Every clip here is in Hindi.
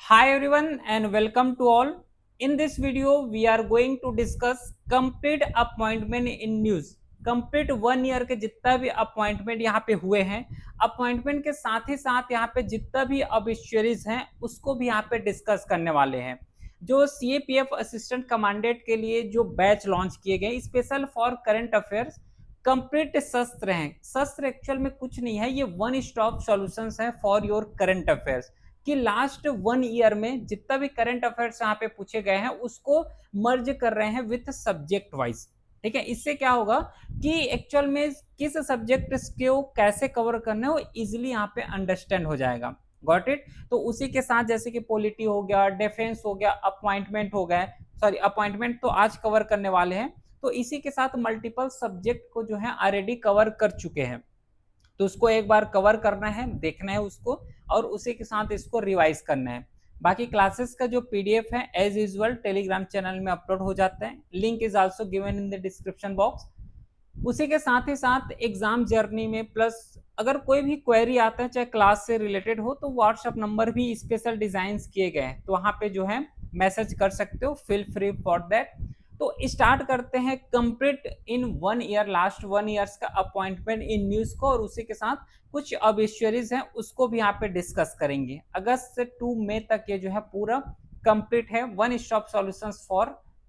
Hi everyone and welcome to all. In this video, we are going to discuss complete appointment in news. Complete 1 year के जितना भी अपॉइंटमेंट यहाँ पे हुए हैं, अपॉइंटमेंट के साथ ही साथ यहाँ पे जितना भी ऑब्जेक्शरीज हैं उसको भी यहाँ पे डिस्कस करने वाले हैं। जो सीएपीएफ असिस्टेंट कमांडेंट के लिए जो बैच लॉन्च किए गए special for current affairs, complete शस्त्र हैं। शस्त्र एक्चुअल में कुछ नहीं है, ये वन स्टॉप सॉल्यूशंस है फॉर योर करंट अफेयर्स कि लास्ट 1 ईयर में जितना भी करंट अफेयर्स यहाँ पे पूछे गए हैं उसको मर्ज कर रहे हैं विथ सब्जेक्ट वाइज। ठीक है, इससे क्या होगा कि एक्चुअल में किस सब्जेक्ट को कैसे कवर करना है वो इजिली यहाँ पे अंडरस्टैंड हो जाएगा। Got it. तो उसी के साथ जैसे कि पॉलिटी हो गया, डिफेंस हो गया, अपॉइंटमेंट हो गए, सॉरी अपॉइंटमेंट तो आज कवर करने वाले हैं, तो इसी के साथ मल्टीपल सब्जेक्ट को जो है ऑलरेडी कवर कर चुके हैं, तो उसको एक बार कवर करना है, देखना है उसको, और उसी के साथ इसको रिवाइज करना है। बाकी क्लासेस का जो पीडीएफ है एज यूजुअल टेलीग्राम चैनल में अपलोड हो जाता है, link is also given in the description box. उसी के साथ ही साथ एग्जाम जर्नी में प्लस अगर कोई भी क्वेरी आता है चाहे क्लास से रिलेटेड हो तो व्हाट्सएप नंबर भी स्पेशल डिजाइन किए गए हैं, तो वहां पे जो है मैसेज कर सकते हो, फील फ्री फॉर दैट। तो स्टार्ट करते हैं complete in 1 year, last 1 years का अपॉइंटमेंट इन न्यूज को, और उसी के साथ कुछ ऑब्जेक्शरीज हैं उसको भी यहाँ पे डिस्कस करेंगे। अगस्त से 2 मई तक ये जो है पूरा कंप्लीट है, one stop solutions for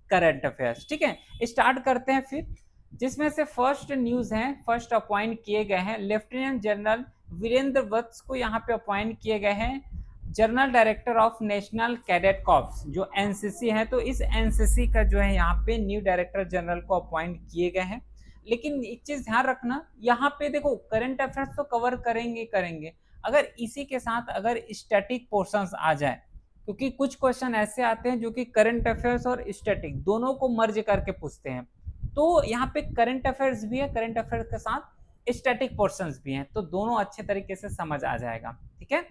current affairs. ठीक है, स्टार्ट करते हैं फिर। जिसमें से फर्स्ट न्यूज है, फर्स्ट अपॉइंट किए गए हैं लेफ्टिनेंट जनरल वीरेंद्र वत्स को यहाँ पे अपॉइंट किए गए हैं general director of national cadet corps जो एनसीसी है। तो इस एनसीसी का जो है यहाँ पे न्यू डायरेक्टर जनरल को अपॉइंट किए गए हैं। लेकिन एक चीज ध्यान रखना, यहाँ पे देखो करंट अफेयर्स तो कवर करेंगे करेंगे, अगर इसी के साथ अगर स्टैटिक पोर्शंस आ जाए, क्योंकि कुछ क्वेश्चन ऐसे आते हैं जो कि करंट अफेयर्स और स्टैटिक दोनों को मर्ज करके पूछते हैं, तो यहाँ पे करंट अफेयर्स भी है, करंट अफेयर्स के साथ स्टैटिक पोर्शंस भी हैं, तो दोनों अच्छे तरीके से समझ आ जाएगा। ठीक है,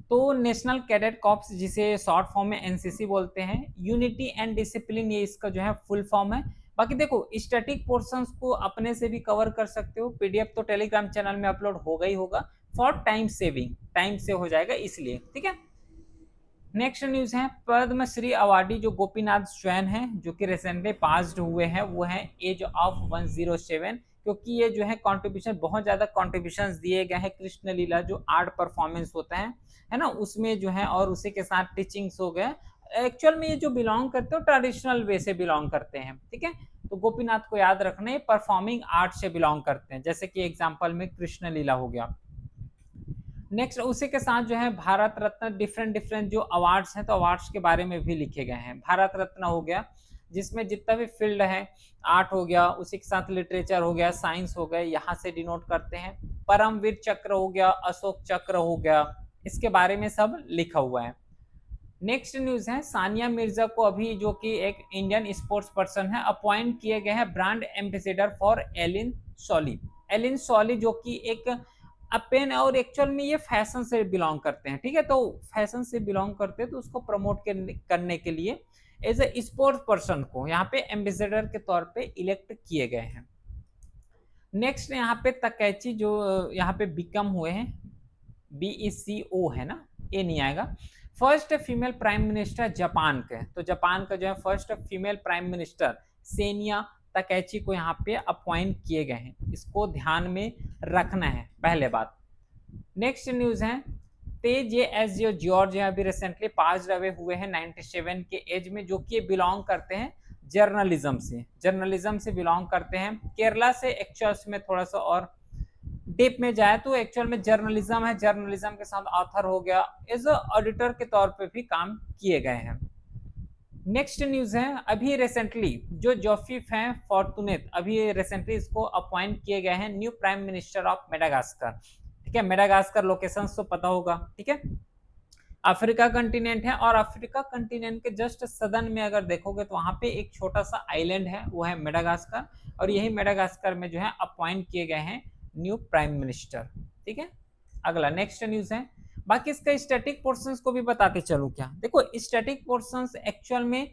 तो नेशनल कैडेट कॉर्प्स जिसे शॉर्ट फॉर्म में एनसीसी बोलते हैं, यूनिटी एंड डिसिप्लिन ये इसका जो है फुल फॉर्म है। बाकी देखो स्टैटिक पोर्शंस को अपने से भी कवर कर सकते हो, पीडीएफ तो टेलीग्राम चैनल में अपलोड होगा ही होगा, फॉर टाइम सेविंग, टाइम से हो जाएगा इसलिए। ठीक है, नेक्स्ट न्यूज है पद्मश्री अवार्डी जो गोपीनाथ स्वैन है जो कि रिसेंटली पास्ड हुए हैं, वो है एज ऑफ 107, क्योंकि ये जो है कंट्रीब्यूशन बहुत ज्यादा कंट्रीब्यूशंस दिए गए हैं कृष्ण लीला जो आर्ट परफॉर्मेंस होता है ना, उसमें जो है, और उसी के साथ टीचिंग्स हो गए। एक्चुअल में ये जो बिलोंग करते हो ट्रेडिशनल वे से बिलोंग करते हैं। ठीक है, तो गोपीनाथ को याद रखना, ये परफॉर्मिंग आर्ट से बिलोंग करते हैं, जैसे कि एग्जाम्पल में कृष्ण लीला हो गया। नेक्स्ट उसी के साथ जो है भारत रत्न, डिफरेंट डिफरेंट जो अवार्ड्स हैं तो अवार्ड्स के बारे में भी लिखे गए हैं। भारत रत्न हो गया जिसमें जितना भी फील्ड है, आर्ट हो गया, उसी के साथ लिटरेचर हो गया, साइंस हो गए, यहाँ से डिनोट करते हैं। परमवीर चक्र हो गया, अशोक चक्र हो गया, इसके बारे में सब लिखा हुआ है। नेक्स्ट न्यूज है सानिया मिर्जा को अभी जो कि एक इंडियन स्पोर्ट्स पर्सन है अपॉइंट किए गए हैं brand ambassador for Allen Solly. Allen Solly जो कि एक अपेन, और एक्चुअल में ये फैशन से बिलोंग करते हैं। ठीक है, तो फैशन से बिलोंग करते हैं तो उसको प्रमोट करने के लिए एज ए स्पोर्ट्स पर्सन को यहाँ पे एम्बेसडर के तौर पे इलेक्ट किए गए हैं। नेक्स्ट यहाँ पे तकैची जो यहाँ पे बिकम हुए हैं, BECO है ना, ये नहीं आएगा। First female prime minister Japan के, तो जापान का जो है first female prime minister Sanae Takaichi को यहाँ पे अपॉइंट किए गए हैं, इसको ध्यान में रखना है पहले बात। नेक्स्ट न्यूज है तेज एस जो जॉर्ज अभी रिसेंटली पास अवे हुए हैं 97 के एज में, जो कि बिलोंग करते हैं जर्नलिज्म से बिलोंग करते हैं, केरला से। एक्चुअल्स में थोड़ा सा और डीप में जाए तो एक्चुअल में जर्नलिज्म है, जर्नलिज्म के साथ ऑथर हो गया, एज ऑडिटर के तौर पे भी काम किए गए हैं। नेक्स्ट न्यूज है अभी रिसेंटली जो जोफिफ हैं फॉर्टुनेट, अभी रिसेंटली इसको अपॉइंट किए गए हैं new prime minister of Madagascar. ठीक है, मेडागास्कर लोकेशन तो पता होगा। ठीक है, अफ्रीका कंटिनेंट है, और अफ्रीका कंटिनेंट के जस्ट सदन में अगर देखोगे तो वहां पे एक छोटा सा आइलैंड है, वो है मेडागास्कर, और यही मेडागास्कर में जो है अपॉइंट किए गए हैं न्यू प्राइम मिनिस्टर। ठीक है, अगला नेक्स्ट न्यूज है। बाकी इसका स्टैटिक पोर्शंस को भी बताते चलूं क्या, देखो स्टैटिक पोर्शंस एक्चुअल में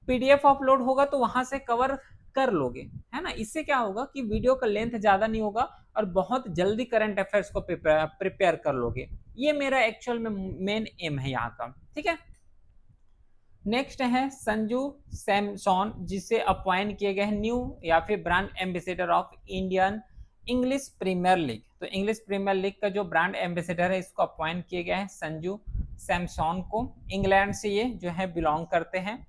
पीडीएफ अपलोड होगा तो वहां से कवर कर लोगे, है ना। इससे क्या होगा कि वीडियो का लेंथ ज्यादा नहीं होगा और बहुत जल्दी करंट अफेयर्स को प्रिपेयर कर लोगे। ये मेरा एक्चुअल में मेन एम है यहाँ का, ठीक है। नेक्स्ट है संजू सैमसॉन, जिसे अपॉइंट किए गए हैं न्यू या फिर brand ambassador of Indian English Premier League. तो इंग्लिश प्रीमियर लीग का जो ब्रांड एम्बेसडर है इसको अपॉइंट किए गए हैं संजू सैमसॉन को। इंग्लैंड से ये जो है बिलोंग करते हैं।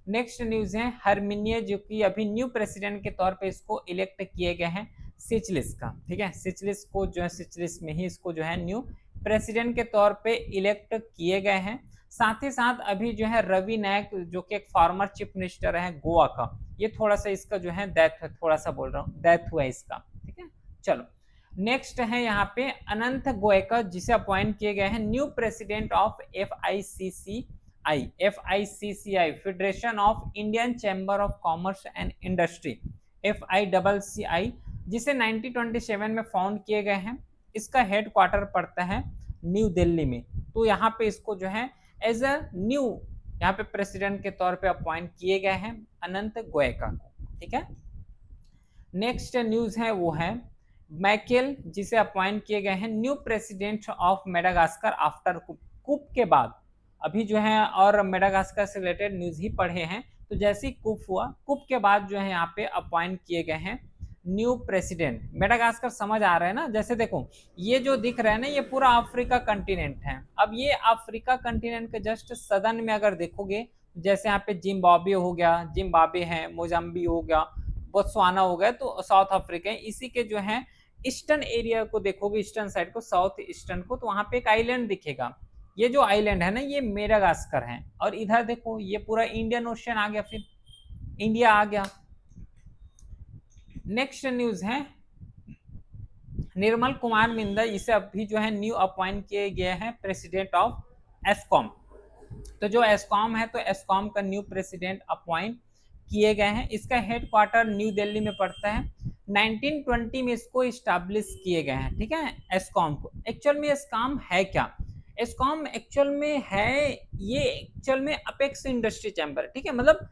नेक्स्ट न्यूज है हरमिनिया, जो कि अभी न्यू प्रेसिडेंट के तौर पे इसको इलेक्ट किए गए हैं सिचलिस का, ठीक है। सिचलिस को जो है सिचलिस में ही इसको जो है न्यू प्रेसिडेंट के तौर पे इलेक्ट किए गए हैं। साथ ही साथ अभी जो है रवि नायक, जो कि एक फॉर्मर चीफ मिनिस्टर है गोवा का, ये थोड़ा सा इसका जो है डेथ, थोड़ा सा बोल रहा हूँ डेथ हुआ इसका, ठीक है। चलो नेक्स्ट है यहाँ पे अनंत गोयकर, जिसे अपॉइंट किए गए हैं new president of FICCI federation of Indian chamber of commerce and industry, FICCI, जिसे 1927 में फाउंड किए गए हैं। इसका हेडक्वार्टर पड़ता है न्यू दिल्ली में। तो यहाँ पे इसको जो है एज अ न्यू यहाँ पे प्रेसिडेंट के तौर पे अपॉइंट किए गए हैं अनंत गोयका को, ठीक है। नेक्स्ट न्यूज है वो है मैकेल, जिसे अपॉइंट किए गए हैं new president of Madagascar after coup के बाद। अभी जो है और मेडागास्कर से रिलेटेड न्यूज ही पढ़े हैं। तो जैसे ही कूप हुआ, कूप के बाद जो है यहाँ पे अपॉइंट किए गए हैं न्यू प्रेसिडेंट। मेडागास्कर समझ आ रहा है ना, जैसे देखो ये जो दिख रहा है ना, ये पूरा अफ्रीका कंटिनेंट है। अब ये अफ्रीका कंटिनेंट के जस्ट सदन में अगर देखोगे, जैसे यहाँ पे जिम्बाब्वे हो गया, जिम्बाब्वे है, मोजाम्बी हो गया, बोत्सवाना हो गया, तो साउथ अफ्रीका है। इसी के जो है ईस्टर्न एरिया को देखोगे, ईस्टर्न साइड को, साउथ ईस्टर्न को, तो वहां पे एक आइलैंड दिखेगा। ये जो आइलैंड है ना, ये मेडागास्कर है। और इधर देखो ये पूरा इंडियन ओशन आ गया, फिर इंडिया आ गया। नेक्स्ट न्यूज है निर्मल कुमार मिंदा, इसे अभी जो है न्यू अपॉइंट किए गए हैं प्रेसिडेंट ऑफ एस्कॉम। तो जो एस्कॉम है, तो एस्कॉम का न्यू प्रेसिडेंट अपॉइंट किए गए हैं। इसका हेडक्वार्टर न्यू दिल्ली में पड़ता है। 1920 में इसको इस्टेब्लिश किए गए हैं, ठीक है, एस्कॉम को। एक्चुअल में एस्कॉम है क्या? एस्कॉम एक्चुअल में है, ये एक्चुअल में अपेक्स इंडस्ट्री चैम्बर, ठीक है। मतलब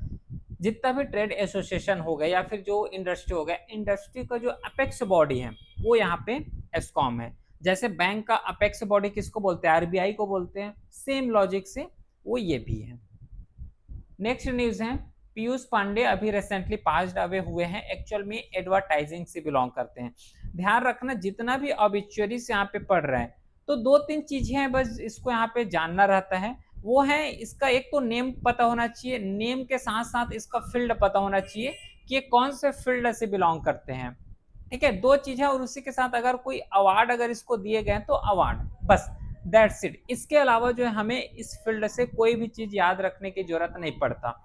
जितना भी ट्रेड एसोसिएशन हो गया या फिर जो इंडस्ट्री हो गया, इंडस्ट्री का जो अपेक्स बॉडी है वो यहाँ पे एस्कॉम है। जैसे बैंक का अपेक्स बॉडी किसको बोलते हैं? RBI को बोलते हैं। सेम लॉजिक से वो ये भी है। नेक्स्ट न्यूज है पीयूष पांडे, अभी रिसेंटली पास्ड अवे हुए हैं। एक्चुअल में एडवर्टाइजिंग से बिलोंग करते हैं। ध्यान रखना, जितना भी ऑबिचुअरीज यहाँ पे पढ़ रहे हैं, तो 2-3 चीजें हैं बस इसको यहाँ पे जानना रहता है। वो है इसका एक तो नेम पता होना चाहिए, नेम के साथ साथ इसका फील्ड पता होना चाहिए कि ये कौन से फील्ड से बिलोंग करते हैं, ठीक है। 2 चीजें, और उसी के साथ अगर कोई अवार्ड अगर इसको दिए गए तो अवार्ड, बस दैट्स इट। इसके अलावा जो है हमें इस फील्ड से कोई भी चीज याद रखने की जरूरत नहीं पड़ता।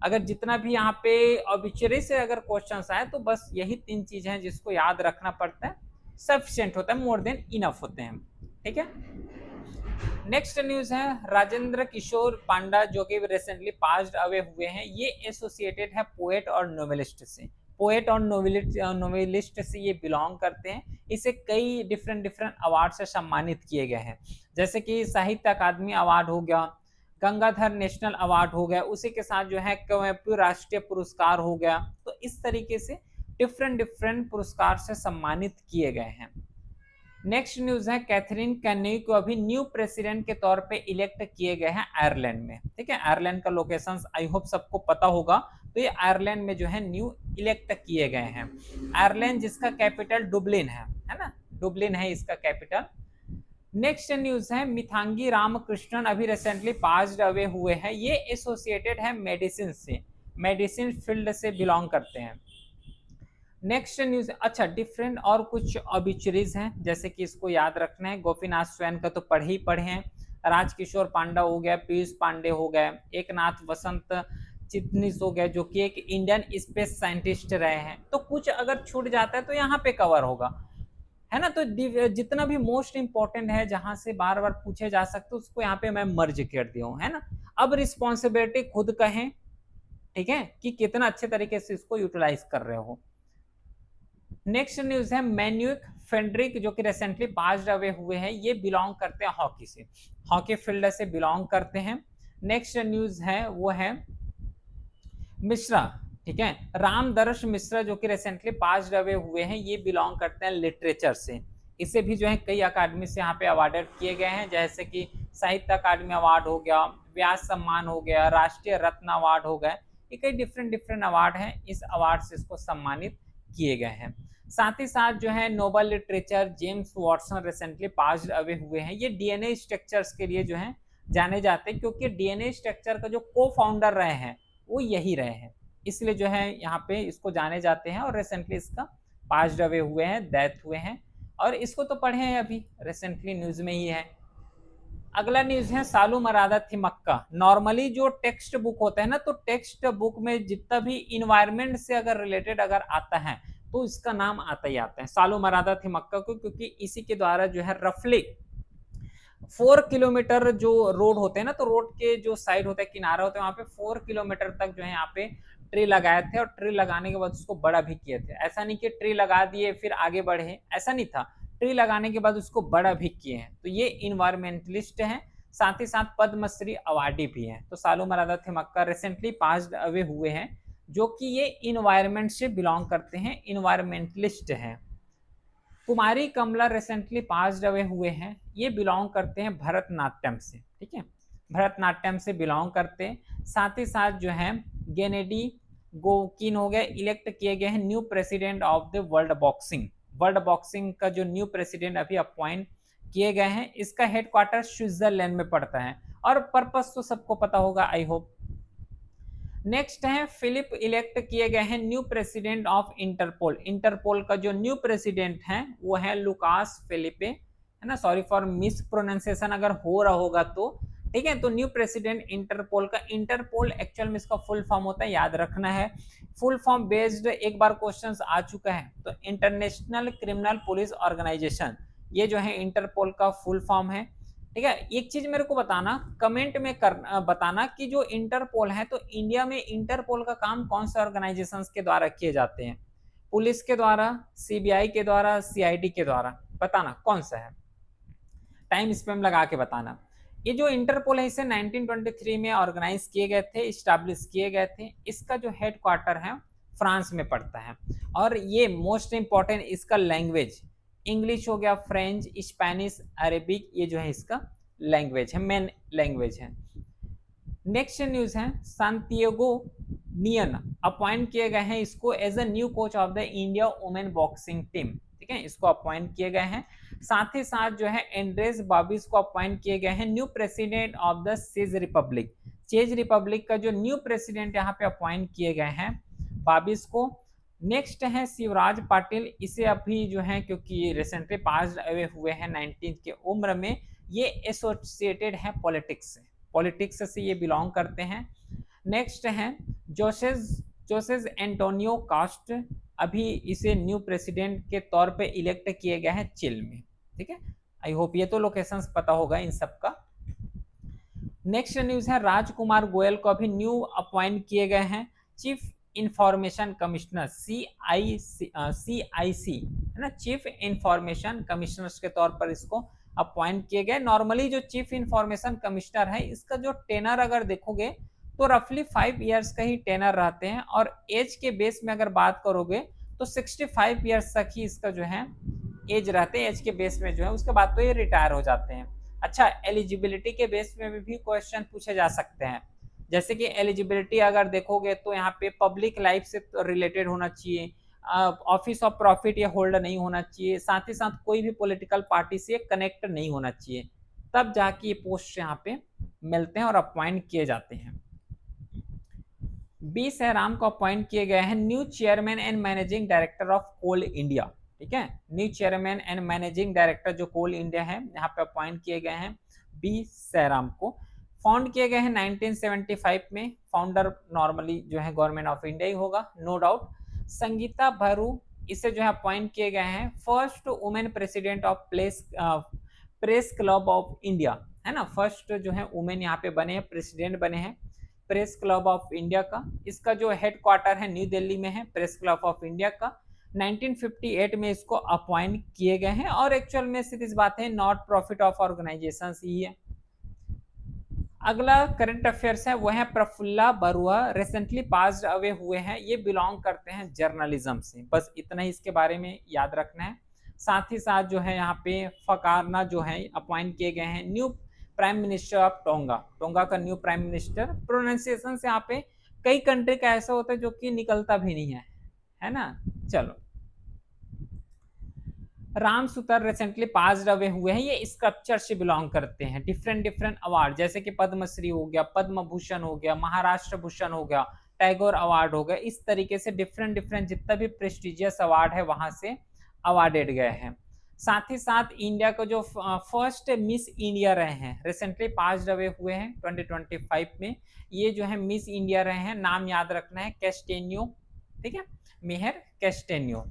अगर जितना भी यहाँ पे ऑबिचुअरी से अगर क्वेश्चंस आए तो बस यही 3 चीजें हैं जिसको याद रखना पड़ता है, सफिशिएंट होता है, मोर देन इनफ होते हैं, ठीक है। नेक्स्ट न्यूज है राजेंद्र किशोर पांडा, जो कि रिसेंटली पास्ड अवे हुए हैं। ये एसोसिएटेड है पोएट और नोवेलिस्ट से। पोएट और नोवेलिस्ट से ये बिलोंग करते हैं। इसे कई डिफरेंट अवार्ड से सम्मानित किए गए हैं, जैसे कि साहित्य अकादमी अवार्ड हो गया, गंगाधर नेशनल अवार्ड हो गया, उसी के साथ जो है राष्ट्रीय पुरस्कार हो गया। तो इस तरीके से डिफरेंट पुरस्कार से सम्मानित किए गए हैं। नेक्स्ट न्यूज है कैथरीन कैनी को अभी न्यू प्रेसिडेंट के तौर पे इलेक्ट किए गए हैं आयरलैंड में, ठीक है। आयरलैंड का लोकेशन आई होप सबको पता होगा। तो ये आयरलैंड में जो है न्यू इलेक्ट किए गए हैं। आयरलैंड जिसका कैपिटल डुबलिन है ना, डुबलिन है इसका कैपिटल। नेक्स्ट न्यूज है मिथांगी रामकृष्णन, अभी रिसेंटली पास्ड अवे हुए हैं। ये एसोसिएटेड है मेडिसिन से, मेडिसिन फील्ड से बिलोंग करते हैं। नेक्स्ट न्यूज, अच्छा डिफरेंट और कुछ ऑबिचुरीज हैं, जैसे कि इसको याद रखना है। गोपीनाथ स्वयं का तो पढ़े हैं। राजकिशोर पांडा हो गया, पीयूष पांडे हो गए, एकनाथ वसंत चिटनिस हो गया, जो कि एक इंडियन स्पेस साइंटिस्ट रहे हैं। तो कुछ अगर छूट जाता है तो यहाँ पे कवर होगा, है ना। तो जितना भी मोस्ट इंपॉर्टेंट है, जहां से बार बार पूछे जा सकते, उसको यहाँ पे मैं मर्ज कर दिया हूँ, है ना। अब रिस्पॉन्सिबिलिटी खुद कहें, ठीक है, कि कितना अच्छे तरीके से इसको यूटिलाइज कर रहे हो। नेक्स्ट न्यूज है मैन्युक फेंड्रिक, जो कि रिसेंटली पास्ड अवे हुए हैं। ये बिलोंग करते हैं हॉकी से, हॉकी फील्ड से बिलोंग करते हैं। नेक्स्ट न्यूज है वो है मिश्रा, ठीक है, रामदर्श मिश्रा, जो कि रिसेंटली पास्ड अवे हुए हैं। ये बिलोंग करते हैं लिटरेचर से। इसे भी जो है कई अकादमी से यहाँ पे अवार्डेड किए गए हैं, जैसे कि साहित्य अकादमी अवार्ड हो गया, व्यास सम्मान हो गया, राष्ट्रीय रत्न अवार्ड हो गया। ये कई डिफरेंट डिफरेंट अवार्ड हैं, इस अवार्ड से इसको सम्मानित किए गए हैं। साथ ही साथ जो है Nobel literature James Watson recently passed away हुए हैं। ये डीएनए स्ट्रक्चर्स के लिए जो है जाने जाते हैं, क्योंकि डीएनए स्ट्रक्चर का जो को फाउंडर रहे हैं वो यही रहे हैं, इसलिए जो है यहाँ पे इसको जाने जाते हैं। और रिसेंटली इसका पास्ड अवे हुए हैं, डेथ हुए हैं, और इसको तो पढ़े हैं अभी रिसेंटली न्यूज में ही है। अगला न्यूज है सालू मरादा थिमक्का। नॉर्मली जो टेक्स्ट बुक होता है ना, तो टेक्स्ट बुक में जितना भी इन्वायरमेंट से अगर रिलेटेड अगर आता है तो इसका नाम आता ही आता है सालू मरादा थिमक्का को, क्योंकि इसी के द्वारा जो है रफली 4 किलोमीटर जो रोड होते हैं ना, तो रोड के जो साइड होता है, किनारा होता है, वहां पे 4 किलोमीटर तक जो है यहाँ पे ट्री लगाए थे, और ट्री लगाने के बाद उसको बड़ा भी किए थे। ऐसा नहीं कि ट्री लगा दिए फिर आगे बढ़े, ऐसा नहीं था, ट्री लगाने के बाद उसको बड़ा भी किए हैं। तो ये इन्वायरमेंटलिस्ट हैं, साथ ही साथ पद्मश्री अवार्डी भी हैं। तो सालू मरादा थिमक्का रिसेंटली पास्ड अवे हुए हैं, जो कि ये इन्वायरमेंट से बिलोंग करते हैं, इन्वायरमेंटलिस्ट हैं। कुमारी कमला रिसेंटली पास्ड अवे हुए हैं, ये बिलोंग करते हैं भरतनाट्यम से, ठीक है, भरतनाट्यम से बिलोंग करते हैं। साथ ही साथ जो है गेनेडी गोकिन हो गए, इलेक्ट किए गए हैं new president of the world boxing. World boxing का जो न्यू प्रेसिडेंट अभी अपॉइंट किए गए हैं, इसका हेडक्वार्टर स्विट्जरलैंड में पड़ता है, और पर्पस तो सबको पता होगा आई होप। नेक्स्ट है फिलिप इलेक्ट किए गए हैं new president of Interpol. Interpol का जो न्यू प्रेसिडेंट है वो है लुकास फिलिपे, है ना, सॉरी फॉर मिस प्रोनाउंसिएशन अगर हो रहा होगा तो, ठीक है। तो न्यू प्रेसिडेंट इंटरपोल का, इंटरपोल एक्चुअल में इसका फुल फॉर्म होता है, याद रखना है फुल फॉर्म बेस्ड, एक बार क्वेश्चंस आ चुका है। तो इंटरनेशनल क्रिमिनल पुलिस ऑर्गेनाइजेशन, ये जो है इंटरपोल का फुल फॉर्म है, ठीक है। एक चीज मेरे को बताना, कमेंट में बताना कि जो इंटरपोल है, तो इंडिया में इंटरपोल का काम कौन से ऑर्गेनाइजेशंस के द्वारा किए जाते हैं? पुलिस के द्वारा, सीबीआई के द्वारा, सीआईडी के द्वारा? बताना कौन सा है, टाइम स्पेम लगा के बताना। ये जो इंटरपोल है इसे 1923 में ऑर्गेनाइज किए गए थे, स्टैब्लिश किए गए थे। इसका जो हेडक्वार्टर है फ्रांस में पड़ता है, और ये मोस्ट इंपॉर्टेंट इसका लैंग्वेज इंग्लिश हो गया, फ्रेंच, स्पेनिश, अरेबिक, ये जो है इसका लैंग्वेज है, मेन लैंग्वेज है। नेक्स्ट न्यूज है सांतियागो नियन अपॉइंट किए गए हैं इसको as a new coach of the India women boxing team, ठीक है, इसको अपॉइंट किए गए हैं। साथ ही साथ जो है एंड्रेस बाबिस को अपॉइंट किए गए हैं new president of the chase Republic. Chase Republic का जो न्यू प्रेसिडेंट यहाँ पे अपॉइंट किए गए हैं बाबिस को। नेक्स्ट है शिवराज पाटिल, इसे अभी जो है क्योंकि रिसेंटली पास अवे हुए हैं 19 की उम्र में, ये एसोसिएटेड है पॉलिटिक्स से, पॉलिटिक्स से ये बिलोंग करते हैं। नेक्स्ट है जोसेस एंटोनियो कास्ट, अभी इसे न्यू प्रेसिडेंट के तौर पे इलेक्ट किए गए हैं चिल में, ठीक है। आई होप ये तो लोकेशंस पता होगा इन सब का। नेक्स्ट न्यूज है राजकुमार गोयल को अभी न्यू अपॉइंट किए गए हैं चीफ इंफॉर्मेशन कमिश्नर, CIC है ना, चीफ इंफॉर्मेशन कमिश्नर के तौर पर इसको अपॉइंट किए गए। नॉर्मली जो चीफ इंफॉर्मेशन कमिश्नर है इसका जो टेनर अगर देखोगे तो रफली 5 इयर्स का ही टेनर रहते हैं, और एज के बेस में अगर बात करोगे तो 65 इयर्स तक ही इसका जो है एज रहते हैं, एज के बेस में जो है, उसके बाद तो ये रिटायर हो जाते हैं। अच्छा, एलिजिबिलिटी के बेस में भी क्वेश्चन पूछे जा सकते हैं, जैसे कि एलिजिबिलिटी अगर देखोगे तो यहाँ पे पब्लिक लाइफ से रिलेटेड होना चाहिए, ऑफिस ऑफ प्रॉफिट या होल्डर नहीं होना चाहिए, साथ ही साथ कोई भी पॉलिटिकल पार्टी से कनेक्ट नहीं होना चाहिए, तब जाके ये पोस्ट यहाँ पे मिलते हैं और अपॉइंट किए जाते हैं। बी सहराम को अपॉइंट किए गए हैं new chairman and managing director of Coal India, ठीक है, new chairman and managing director जो कोल इंडिया है यहाँ पे अपॉइंट किए गए हैं बी सहराम को। फाउंड किए गए हैं 1975 में, फाउंडर नॉर्मली जो है गवर्नमेंट ऑफ इंडिया ही होगा, नो डाउट। संगीता भरू, इसे जो है अपॉइंट किए गए हैं first women president of press club of India, है ना, फर्स्ट जो है वुमेन यहाँ पे बने हैं, प्रेसिडेंट बने हैं प्रेस क्लब ऑफ इंडिया का। इसका जो हेडक्वार्टर है न्यू दिल्ली में है, प्रेस क्लब ऑफ इंडिया का। 1958 में इसको अपॉइंट किए गए हैं, और एक्चुअल में सीधी बात है नॉट प्रॉफिट ऑफ ऑर्गेनाइजेशंस ही है। अगला करंट अफेयर्स है वो है Prafulla Barua, recently passed away हुए हैं, ये बिलोंग करते हैं जर्नलिज्म से, बस इतना ही इसके बारे में याद रखना है। साथ ही साथ जो है यहाँ पे फकारना जो है अपॉइंट किए गए हैं new prime minister of tonga. Tonga का न्यू प्राइम मिनिस्टर। प्रोनाउंसिएशन से यहाँ पे कई कंट्री का ऐसा होता है जो कि निकलता भी नहीं है ना। चलो, राम सुतर रिसेंटली पास अवे हुए हैं, ये स्कल्पचर से बिलोंग करते हैं। डिफरेंट डिफरेंट अवार्ड जैसे कि पद्मश्री हो गया, पद्म भूषण हो गया, महाराष्ट्र भूषण हो गया, टैगोर अवार्ड हो गया, इस तरीके से डिफरेंट डिफरेंट जितना भी प्रेस्टिजियस अवार्ड है वहां से अवार्डेड गए हैं। साथ ही साथ इंडिया को जो फर्स्ट मिस इंडिया रहे हैं रिसेंटली पास अवे हुए हैं 2025 में। ये जो है मिस इंडिया रहे हैं, नाम याद रखना है, कैस्टेन्यो, ठीक है, मेहर कैस्टेन्यो।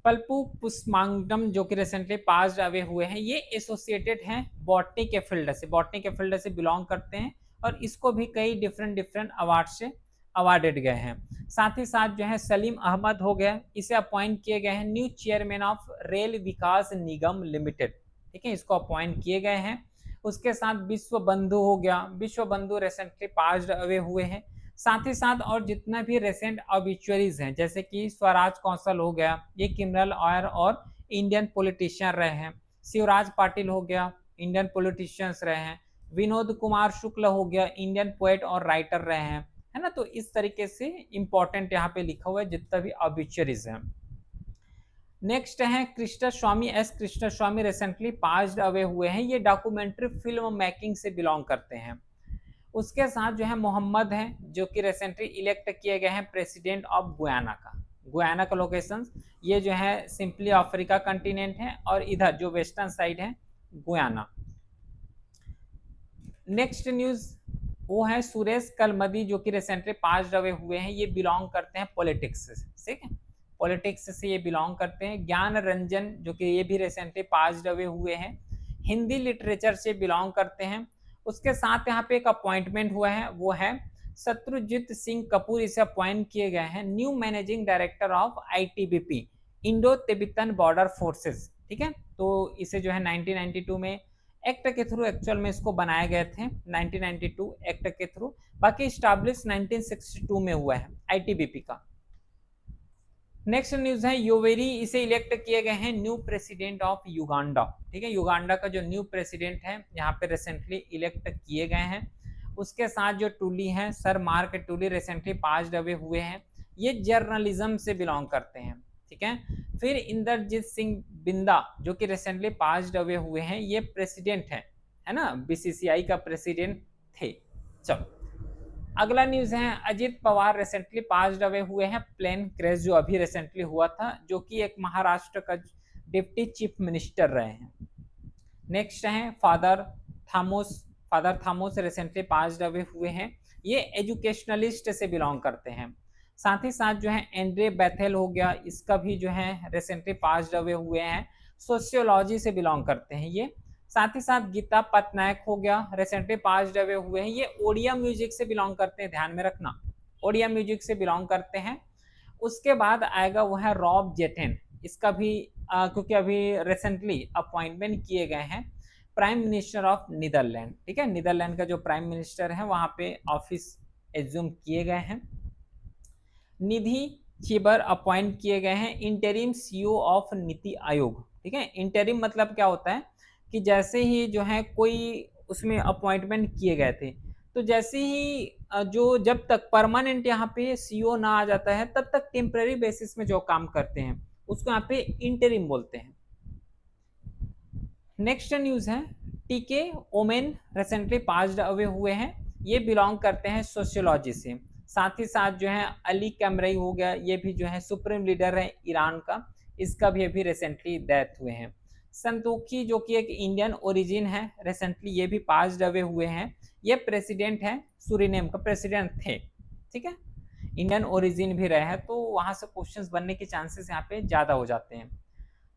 पल्पू पुष्पांगम जो कि रिसेंटली पास अवे हुए हैं, ये एसोसिएटेड हैं बॉटनी के फील्ड से, बॉटनी के फील्ड से बिलोंग करते हैं और इसको भी कई डिफरेंट डिफरेंट अवार्ड से अवार्डेड गए हैं। साथ ही साथ जो है सलीम अहमद हो गया, इसे अपॉइंट किए गए हैं new chairman of rail Vikas Nigam limited, ठीक है, इसको अपॉइंट किए गए हैं। उसके साथ विश्व बंधु हो गया, विश्व बंधु रिसेंटली पास अवे हुए हैं। साथ ही साथ और जितना भी रेसेंट ऑबिचुअरीज हैं जैसे कि स्वराज कौशल हो गया, ये क्रिमिनल और इंडियन पॉलिटिशियन रहे हैं। शिवराज पाटिल हो गया, इंडियन पॉलिटिशियंस रहे हैं। विनोद कुमार शुक्ल हो गया, इंडियन पोएट और राइटर रहे हैं, है ना। तो इस तरीके से इंपॉर्टेंट यहाँ पे लिखा हुआ है जितना भी ऑबिचुअरीज हैं। नेक्स्ट है कृष्ण स्वामी, एस कृष्ण स्वामी रिसेंटली पास्ड अवे हुए हैं, ये डॉक्यूमेंट्री फिल्म मेकिंग से बिलोंग करते हैं। उसके साथ जो है मोहम्मद हैं जो कि रिसेंटली इलेक्ट किए गए हैं प्रेसिडेंट ऑफ गुयाना का। गुयाना का लोकेशन ये जो है सिंपली अफ्रीका कंटिनेंट है और इधर जो वेस्टर्न साइड है गुयाना। नेक्स्ट न्यूज वो है सुरेश कलमदी जो कि रिसेंटली पास अवे हुए हैं, ये बिलोंग करते हैं पॉलिटिक्स से, ठीक है, पॉलिटिक्स से ये बिलोंग करते हैं। ज्ञान रंजन जो कि ये भी रिसेंटली पास अवे हुए हैं, हिंदी लिटरेचर से बिलोंग करते हैं। उसके साथ यहाँ पे एक अपॉइंटमेंट हुआ है, वो है शत्रुजीत सिंह कपूर, इसे अपॉइंट किए गए हैं new managing director of ITBP, Indo Tibetan border forces, ठीक है। तो इसे जो है 1992 में एक्ट के थ्रू एक्चुअल में इसको बनाए गए थे, 1992 एक्ट के थ्रू, बाकी स्टैब्लिश 1962 में हुआ है आईटीबीपी का। नेक्स्ट न्यूज है योवेरी, इसे इलेक्ट किए गए हैं न्यू प्रेसिडेंट ऑफ युगांडा, ठीक है, युगांडा का जो न्यू प्रेसिडेंट है यहाँ पे रिसेंटली इलेक्ट किए गए हैं। उसके साथ जो टूली हैं sir Mark Tully recently pass away हुए हैं, ये जर्नलिज्म से बिलोंग करते हैं, ठीक है। फिर इंद्रजीत सिंह बिंदा जो कि रिसेंटली पास अवे हुए हैं, ये प्रेसिडेंट है ना, बीसीसीआई का प्रेसिडेंट थे। चलो अगला न्यूज है Ajit Pawar recently pass away हुए हैं, प्लेन क्रैश जो अभी रिसेंटली हुआ था, जो कि एक महाराष्ट्र का डिप्टी चीफ मिनिस्टर रहे हैं। नेक्स्ट है father Thomas recently pass away हुए हैं, ये एजुकेशनलिस्ट से बिलोंग करते हैं। साथ ही साथ जो है एंड्रे बैथेल हो गया, इसका भी जो है रिसेंटली पास अवे हुए हैं, सोशियोलॉजी से बिलोंग करते हैं ये। साथ ही साथ गीता पटनायक हो गया, रिसेंटली पास अवे हुए हैं, ये ओडिया म्यूजिक से बिलोंग करते हैं, ध्यान में रखना, ओडिया म्यूजिक से बिलोंग करते हैं। उसके बाद आएगा वो है रॉब जेटेन, इसका भी क्योंकि अभी रिसेंटली अपॉइंटमेंट किए गए हैं प्राइम मिनिस्टर ऑफ नीदरलैंड, ठीक है, नीदरलैंड का जो प्राइम मिनिस्टर है वहां पे ऑफिस एज्यूम किए गए हैं। निधि चिबर अपॉइंट किए गए हैं interim CEO of NITI Aayog, ठीक है। इंटरिम मतलब क्या होता है कि जैसे ही जो है कोई उसमें अपॉइंटमेंट किए गए थे, तो जैसे ही जो जब तक परमानेंट यहाँ पे सीईओ ना आ जाता है तब तक टेम्पररी बेसिस में जो काम करते हैं उसको यहाँ पे इंटरिम बोलते हैं। नेक्स्ट न्यूज है टीके ओमेन रिसेंटली पास्ड अवे हुए हैं, ये बिलोंग करते हैं सोशियोलॉजी से। साथ ही साथ जो है अली कैमरई हो गया, ये भी जो है सुप्रीम लीडर है ईरान का, इसका भी अभी रिसेंटली डेथ हुए हैं। संतोखी जो कि एक इंडियन ओरिजिन है, रिसेंटली ये भी पास्ड अवे हुए हैं, ये प्रेसिडेंट है सुरीनेम का प्रेसिडेंट थे, ठीक है, इंडियन ओरिजिन भी रहे हैं, तो वहां से क्वेश्चंस बनने के चांसेस यहाँ पे ज्यादा हो जाते हैं।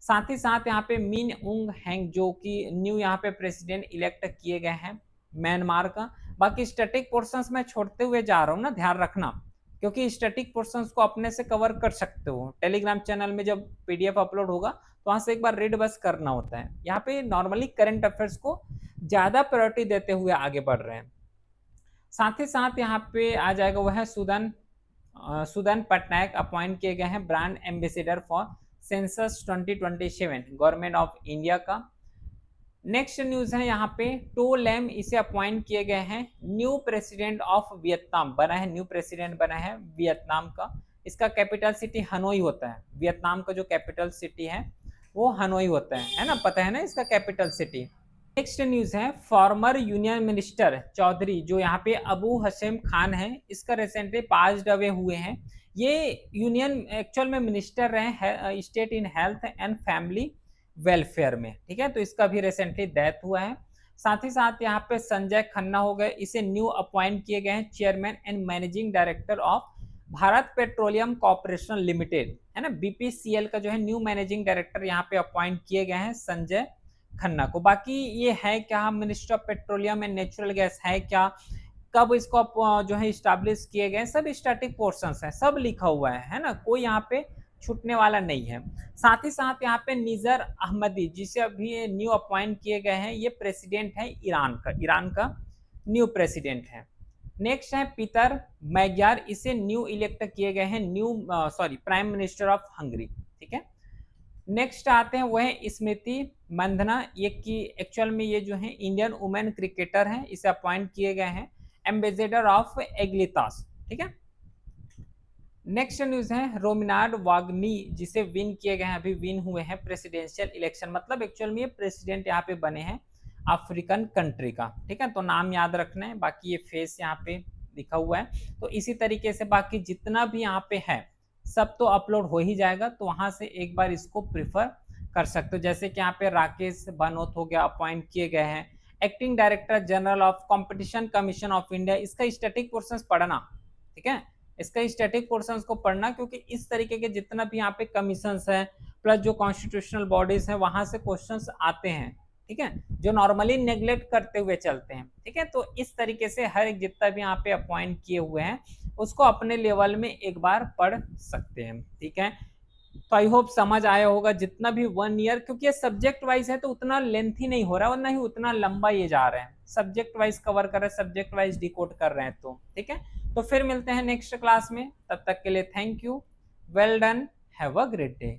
साथ ही साथ यहाँ पे मिन उंग हैंग जो कि न्यू यहाँ पे प्रेसिडेंट इलेक्ट किए गए हैं म्यांमार का। बाकी स्टैटिक पोर्शंस में छोड़ते हुए जा रहा हूँ ना, ध्यान रखना, क्योंकि स्टैटिक पोर्शंस को अपने से कवर कर सकते हो, टेलीग्राम चैनल में जब पीडीएफ अपलोड होगा तो वहां से एक बार रीड बस करना होता है। यहाँ पे नॉर्मली करंट अफेयर्स को ज्यादा प्रायोरिटी देते हुए आगे बढ़ रहे हैं। साथ ही साथ यहाँ पे आ जाएगा वह है सुदन पटनायक अपॉइंट किए गए हैं brand ambassador for census 2027 government of India का। नेक्स्ट न्यूज है यहाँ पे, टो लैम इसे अपॉइंट किए गए हैं न्यू प्रेसिडेंट ऑफ वियतनाम, बना है न्यू प्रेसिडेंट बना है वियतनाम का। इसका कैपिटल सिटी हनोई होता है, वियतनाम का जो कैपिटल सिटी है वो हनोई होता है ना, पता है ना इसका कैपिटल सिटी। नेक्स्ट न्यूज है, फॉर्मर यूनियन मिनिस्टर चौधरी जो यहाँ पे अबू हसेम खान है, इसका रिसेंटली पास्ड अवे हुए हैं। ये यूनियन एक्चुअल में मिनिस्टर रहे हैं state in health and family welfare में, ठीक है, तो इसका भी रिसेंटली डेथ हुआ है। साथ ही साथ यहाँ पे संजय खन्ना हो गए, इसे न्यू अपॉइंट किए गए हैं chairman and managing director of Bharat petroleum corporation limited, है ना, बीपीसीएल का जो है न्यू मैनेजिंग डायरेक्टर यहाँ पे अपॉइंट किए गए हैं संजय खन्ना को। बाकी ये है क्या, minister of petroleum and natural gas है क्या, कब इसको जो है स्टैब्लिश किए गए, सब स्टैटिक पोर्शंस है, सब लिखा हुआ है ना, कोई यहाँ पे छूटने वाला नहीं है। साथ ही साथ यहाँ पे निजर अहमदी जिसे अभी न्यू अपॉइंट किए गए हैं, ये प्रेसिडेंट है ईरान का न्यू प्रेसिडेंट है। नेक्स्ट है पीटर मैग्यार, इसे न्यू इलेक्ट किए गए हैं प्राइम मिनिस्टर ऑफ हंगरी, ठीक है। नेक्स्ट आते हैं वह स्मृति मंधना, ये की एक्चुअल में ये जो है इंडियन वुमेन क्रिकेटर हैं, इसे अपॉइंट किए गए हैं एम्बेसडर ऑफ एग्लितास, ठीक है। नेक्स्ट न्यूज है रोमिनार्ड वाग्नी, जिसे विन किए गए हैं, अभी विन हुए हैं प्रेसिडेंशियल इलेक्शन, मतलब एक्चुअल में ये प्रेसिडेंट यहाँ पे बने हैं अफ्रीकन कंट्री का, ठीक है, तो नाम याद रखना है। बाकी ये फेस यहाँ पे लिखा हुआ है, तो इसी तरीके से बाकी जितना भी यहाँ पे है सब तो अपलोड हो ही जाएगा, तो वहां से एक बार इसको प्रिफर कर सकते हो। जैसे कि यहाँ पे राकेश बनोत हो गया, अपॉइंट किए गए हैं acting director general of competition commission of India, इसका स्टैटिक पोर्शंस पढ़ना, ठीक है, इसका स्टैटिक पोर्शंस को पढ़ना, क्योंकि इस तरीके के जितना भी यहाँ पे कमीशंस है प्लस जो कॉन्स्टिट्यूशनल बॉडीज है वहां से क्वेश्चंस आते हैं, ठीक है, जो नॉर्मली नेग्लेक्ट करते हुए चलते हैं, ठीक है। तो इस तरीके से हर एक जितना भी यहाँ पे अपॉइंट किए हुए हैं उसको अपने लेवल में एक बार पढ़ सकते हैं, ठीक है। तो आई होप समझ आया होगा, जितना भी 1 ईयर, क्योंकि ये सब्जेक्ट वाइज है तो उतना लेंथी नहीं हो रहा है और ना ही उतना लंबा ये जा रहे हैं, सब्जेक्ट वाइज कवर कर रहे हैं, सब्जेक्ट वाइज डिकोड कर रहे हैं, तो ठीक है। तो फिर मिलते हैं नेक्स्ट क्लास में, तब तक के लिए thank you, well done, have a great day.